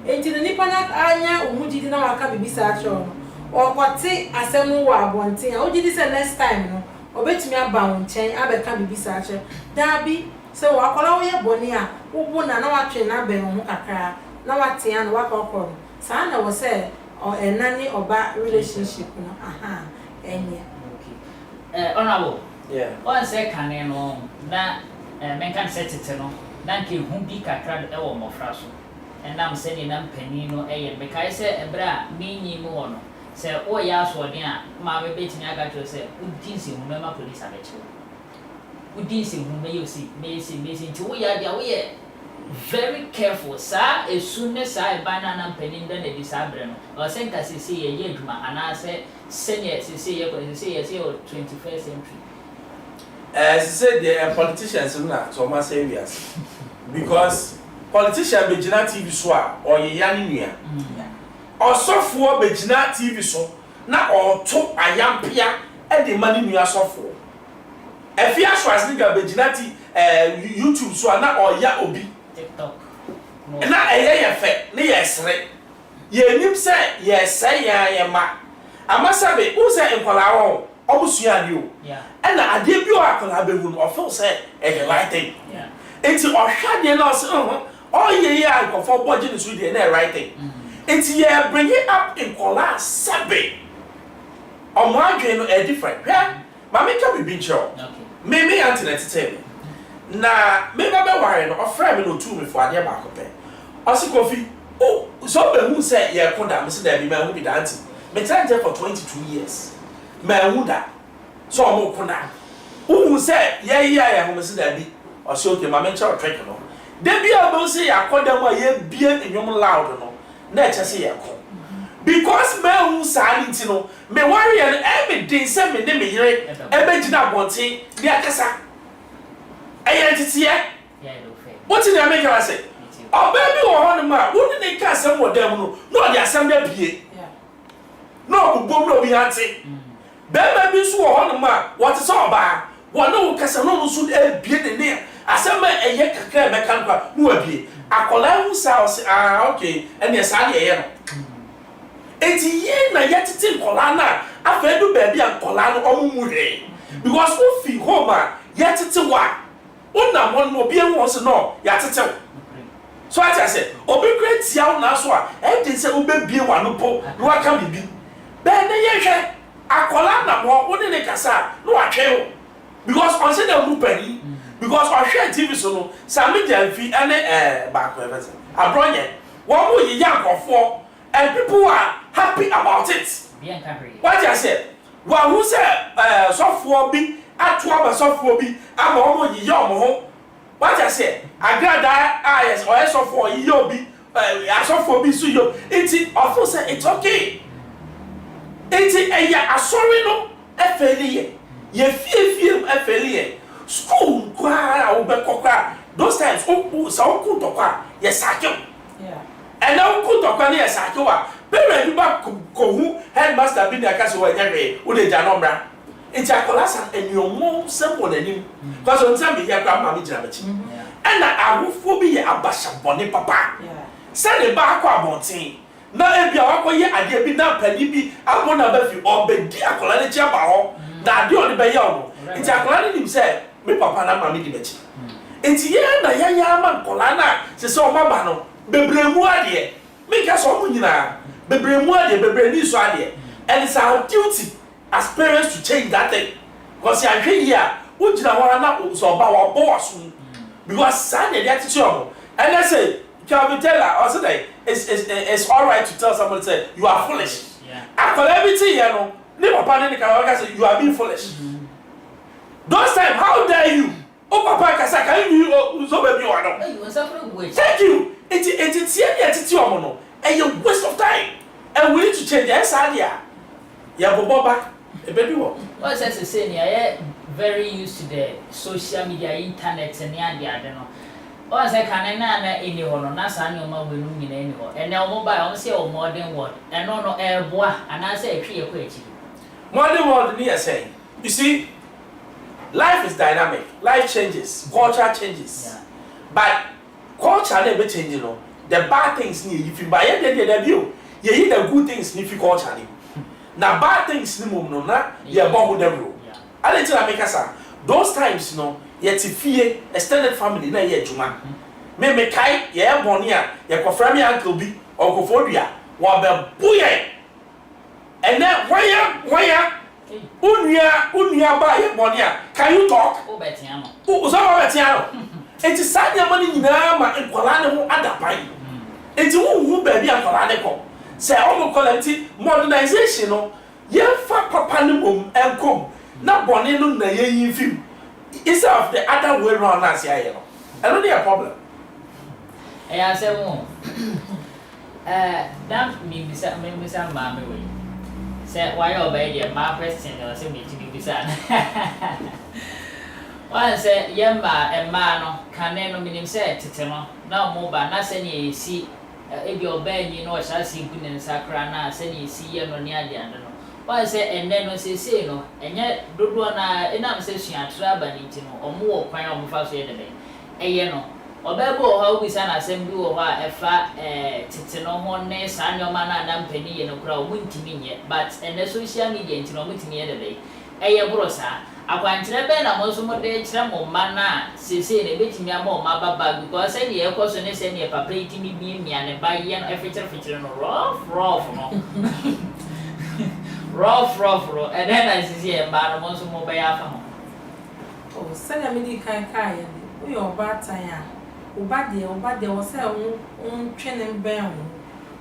enti no nipa na anya wo mugidie na waka bibisa acho no okote asem wo abonten a ogidi se next time no obetumi aba wo nchen abeka bibisa acho dabi se wo akola wo ye boni a wo bu na watwe na be ho kakra na watia no wakokoro sa na wo se or a nanny or bad relationship, no, aha, and yeah. Honorable, yeah. One second, no, that men can set it, no, thank you, whom be catred or more frasso. And I'm sending them penino, because I said, a bra, meaning more, say, oh, yes, or dear, my baby, I got to say, would this you remember police have it? Would this you may you see, may see, to we are the very careful, sir. As soon as I banana penning then a disabled, or send us to see a year, and I said, senior, say, 21st century. As said, the politicians are not so much areas because politicians be Jina TV swap or Yania or software be Jina TV so now or top a young peer and the money you are software. If you are Schwarzenegger be Jina YouTube so now or ya obi. Na eye fe ne yesre ye nim se yesre ya ma amasabe u se enkola wo obusua ade o na ade bi o akola bewu no ofo se e right thing enti ohwade na o ye ya akofo boje ne so de na right thing enti ye bring it up in kola sabe o mo adwe no e different ma me ka bi ncho me internet tell na me ba be ware no ofra me no tu me fo ade ba ko pe osi kofi oh so be hu say ye koda me se da bi ma hu bi da anti me change for 22 years ma hu da so mo kona hu say ye ya hu me se da bi osi okay ma me ncha trick no de bi a bo say ya koda mo ye bie enwom loud no na eche say ye ko because me hu sa ni ti no me ware ye e me din say me ne me yire e be gina bontin bi akasa yeah, what's in the American say? Oh, baby, or on ma, wouldn't they cast some more them? No, the assembly. No, Bobo be answered. Baby, so on ma, what is all bad? One no Casano should be in there. Assembly a yak mechanical, no be. A column sounds okay, and yes, I am. 80 years, na yet to Colana, I fed to baby and Colano or Mure. Because who feel home, yet to what? Una one no be wants no ya tete so I say obi great ya na so a e dey say obi bie wanu po no aka bibi be na ye hwe akola na mo woni ne kasa no atwe o because on say dem mu pani because on share TV so no sami dem fi ene ba ko everything abronye won mo ye yankofo and people are happy about it what I say wa who say so for bi atu aba sofo bi ama omo yiye omo ho what I say agrada yes or sofo yiye obi asofo bi su yo enti ofo say it's okay enti eya asori no efeli ye fie efeli school kwa obe kokra those times so ku to kwa ye sakyo and now ku to kwa ye sakyo wa parent ba ko hu headmaster bi na akase wa nyare wo de janomra it's a colossal and your mom simple than him. Because on time, you have mammy Jamachi. And I will phobia a basha bonnet papa. Send a bar quabonting. Now, if you are going, I did be now penny, I want to bet you or be dear Colana Jabao. That do only by young. It's a Colana himself, me papa and mammy Dimechi. It's here, the young man Colana, says so Mabano, Bebremua, make us all Munina, Bebremua, Bebremua, and it's our duty as parents to change that thing. Because I hear here, which I want to so about our boss. Because Sunday, the attitude. And I say, can we tell her? I said, it's all right to tell somebody, say, you are foolish. After everything, you know, never panic, say, you are being foolish. Those times, how dare you? Oh, Papa, can you so baby or no? Thank you. It's here, attitude, and you waste of time. And we need to change the idea. Yeah, Boba. What's that saying? I very used to the social media, internet, and the other. Once I can any honor, Nasa no more will in any hole. And now mobile, I say, or modern word, and no air bois, and I say a tree of Modern world near saying, you see, life is dynamic, life changes, culture changes. Yeah. But culture never change, you know. The bad things need if you buy it, they view. You hear the good things if you culture. Now bad things no na you born with them. I didn't tell America those times, you know, yet if you extended family na ye juma. Me kai ye born here, ye ko frame uncle bi or ko fodia, wa be boye. And then why unya ba ye born here. Can you talk? Oh betiano. Oh so betiano. It is sad your money nyina ma enkwala ne ho adapan. It who baby enkwala ne ko. Say omo quality modernization no ye fa papa ne mom enkom na bone no na ye yin film instead of the other way round as here no I don't have a problem I say mo that me bisa mama we say why obey the ma question or say me to be bisa one say yemba e ma no kane no minim say tete no na mo ba na say ni si if your bed, you know, shall see good and sacrana, say you see no near the end. Why say and then no say no, and yet do one enough session at Trabanitino or more quite on first day. A yeno, or Bebo, how we san assembly or a fat titino horn, san your man and penny and a crowd winting me yet, but and the social media into no meeting the other day. A brosa. Akwankyerɛ bɛn na mo so mo de kyerɛ mo ma na sese na betimi ama o ma baba because say the ekoso ne say ne papa itimi bi mia ne ba ye no efekyere no rough no rough and then I see e ba no mo so mo ba ya fa ho oh say na me di kan ya we oba tan a oba de wo say on twene ben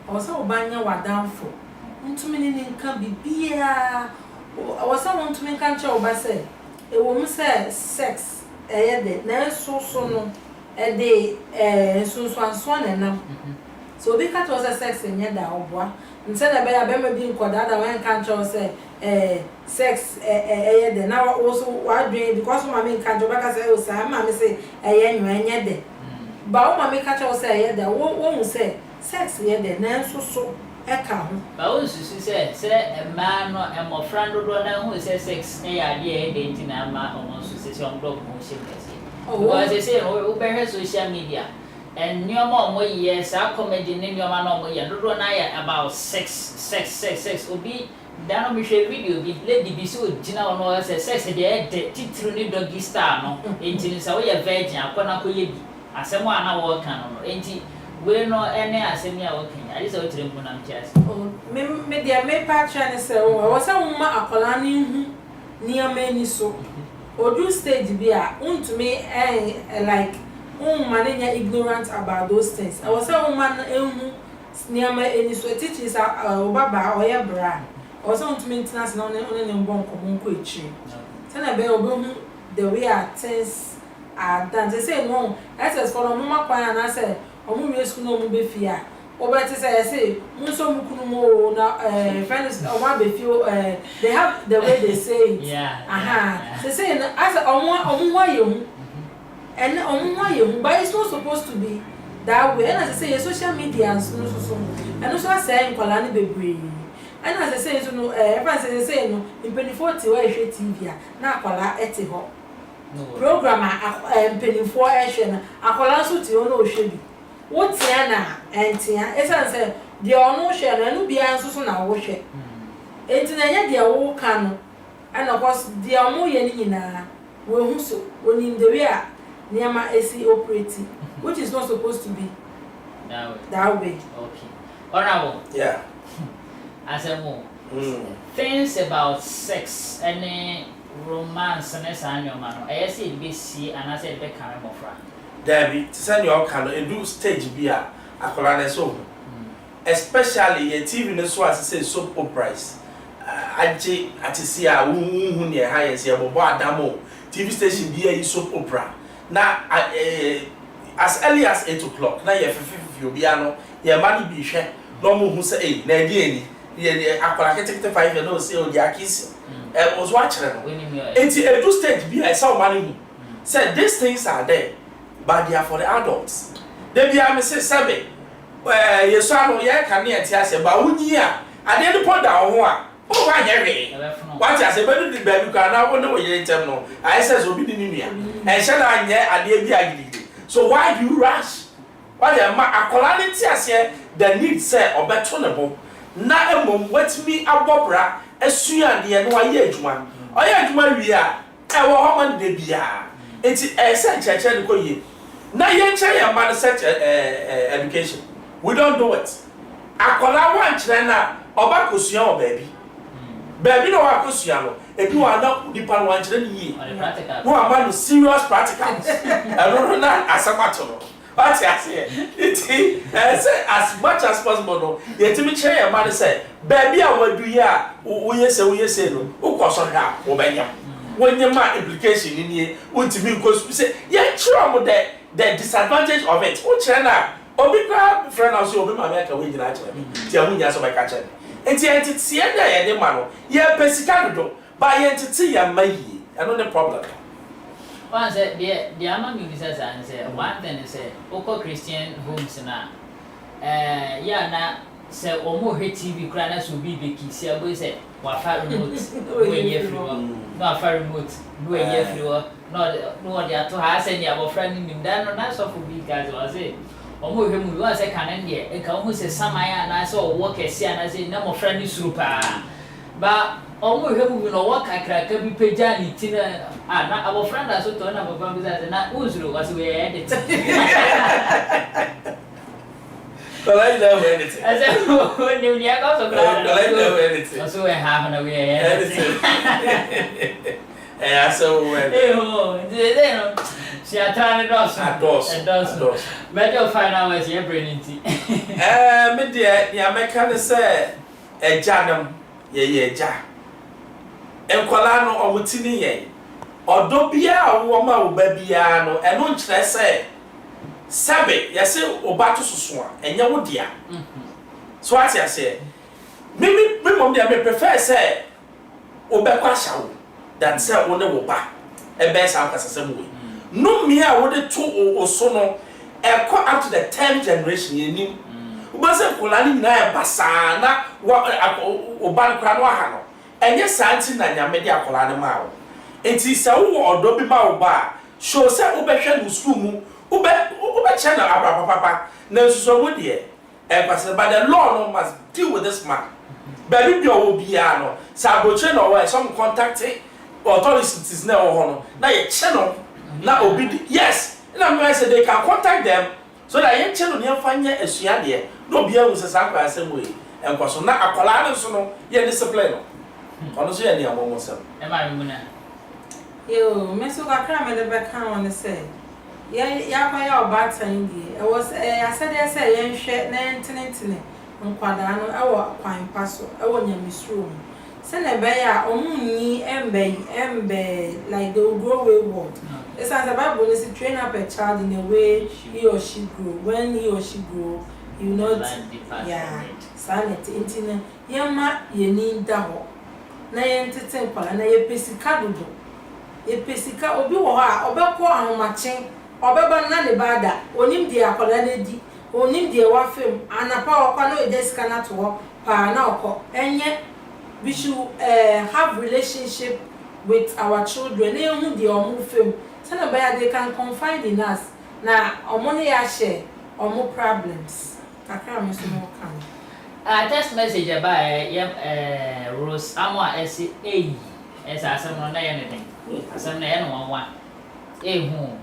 wo say oba nya wadanfo ntumi ne nka bibia wo say won ntumi nka nche oba say e wo mu say sex de na so no de so na nam so obi ka to say sex nya da oboa nse na be ya be ma bi nkoda da wan kan cho say sex de na also wa dwen because ma me kan jo ba ka say o say ma me say nwa nya de ba o ma me ka cho say de wo mu say sex de na so eka ho ba o susu say ma no e mo frando do na hu say sex ya de de ntina ma o mo susu say on blog mo she person because they say o be social media and nyoma omo ye sa comedy ne nyoma na omo ye dodo na ya about sex obi dano mi hwe video bi lady bi so gina ono say sex de titru ni doggy star no enti sa wo ye virgin akona ko ye bi asemo ana wo kan no enti we no ene asemi a wo kan ali so tire mu na mtias me dia me patcha ne se wo sa wo ma akola ni hu ni amani so odu stage bi a untumi like mananya ignorant about those things. I was a woman near my any so teachers are baba or ya bra. I was on to maintenance no bon common quitch. Tana be the way our things are done. They say no, as for no mama and I said, or movie school no be fear. Or better say, Muso Mukumo, friends or what they feel they have the way they say it. Yeah. They say as a and but it's not supposed to be that way. And as I say, social media and so and also I say Kolani Baby. And as I say, so no, everyone says say no, in 2040 where you TV na Kola Etiho. Programmer penny for action, Akola Suti no shebi. What's Tiana and Tia? As I say, the no share and no be answers on our worship. It's in a dear old canoe. And of course, the Amoyanina will so when in the way. Niama AC operating, which is not supposed to be that way. Okay. Honorable. Yeah. As a more things about sex and romance and your man. I see it be see and I said be carry more fra. Debbie, to send your kind of do stage beer a so. Especially a TV no so as say soap operas. Aje atisi a hu ne highest here bobo adamo TV station beer is soap opera. Now, as early as 8 o'clock, now you have Biano, your money be share, no more who say, Nadiani, the 5 years old, say, Yakis, was watching. It's a two stage be I saw money. Said these things are there, but they are for the adults. They be a Mrs. Sabe, where your son or your can near Tiasa, but 1 year, at any point down, Oh, I hear what I say, but the baby can now wonder what you tell no. I says, will be the new and shall I yet at the ABI. So why do you rush? Why am I quality as here the need say or betonable? Now a mom wet me a bobra, a suyan the and one age one. I had one we are our woman de bia. It's a century to go ye. Now you tell your man such education. We don't do it. I call our one china or back to baby. Baby, no, I could if you are not the pan one ye. No, I'm on serious practicals. I don't know as a matter. What I say, as much as possible. Yet, me chair your man say, baby, I will do ya. We say, no, who cost on her, Obenya. When your man implication in ye, would to me because we say, yeah, sure, the disadvantage of it. Oh, China, Obi grab friend of you, my America, we did actually. Tell me, yes, of my catcher. And yet, it's the end of the man, yeah, Pesicado, by entity and may, I know the problem. One said, the Amman says, and say, one thing is a Oko Christian homes now. Yeah, now, say, or more TV cranners will be big, see, I will say, what fire remote, no year through, not fire remote, no year through, no, they are to have send your friend in that, not so for big guys, was it? Or more him was a canon here, and come with a summer, and I saw work as see, and I say, no more friendly super. But omo hemu bi no waka kraka bi peja ni tina na our friend aso to na baba bi za na uzuru wasi we edit well I know edit I said when you near go so well I know edit so we have na we edit eh so when they no she atane dos medio final was your brain nti me dia ya meka ne say ejanam ye ja enkwala no omutini ye odo bia wo ma wo ba bia no eno nkyere se sabe yese obato soso a enye wo dia so ati ase me mom dia me prefer say obekwa shawo than say wo ne wo ba e be sa akasase mu we no me a wo de to oso no e ko up to the 10th generation ye nim ubase kola ni na e basa na oban kra no aha no enye santi na nyame de akola ne ma wo enti se wo odo bi ma wo ba show se obehwe no school mu ube channel papa na so wo de e kwase but the law no must deal with this man baby bi o bia no sabotre no we some contact authorities na wo ho no na ye channel na obi yes na me say they can contact them so that ye channel ne fanya esua de no bia wo se sakwa asem we enkoso na akola ne so no ye discipline no ono so ye ne amomo sem e ma mi na yo me so ka kra me de be kan on say ya kwa ya obatan die e was I said they say ye nhwe na entene nkwada no e wo kwan paso e wo nyamisuro se na be ya omunni embe like they will grow wayward. It's as the Bible is to train up a child in a way he or she grow. When he or she grow, you not sanity intina yema ye need daho na ye ntete kwala na ye pesika dodo ye pesika obi wo ha obekọ ahomache obeba na ne bada onim de akwala na di onim de wa fem anapa okwa na edeska na to pa na okọ enye we should have relationship with our children ehun de omu fem sana ba they can confide in us na omo ne ya share omo problems kakra me so mo kan text message about Rose Amwa esi esa asem no na ye ne den asem na ye no one ehu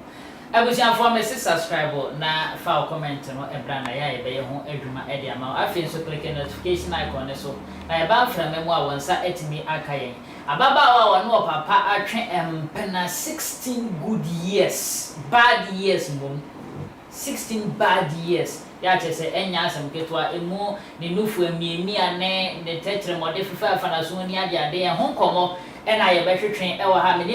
abusia for me subscribe na fa comment no ebra na ya be ye ho adwuma e dia ma afi so click notification icon so na e ba fra me mu a wonsa etimi akayen ababa wa no papa atwe empena 16 good years bad years mum 16 bad years ya chese enya asem ketwa emu ne nufu emiemi ane ne tetre mode fifa afana so ni ade ade ho komo e na ye behwetwen e wa ha me ne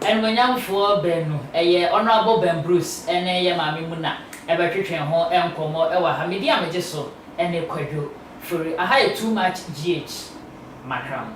enmonyamfo benu eye honorable Ben Bruce ene ye maame mu na e behwetwen ho enkomo e wa ha me dia meje so ene kwadwo for aha too much gh makram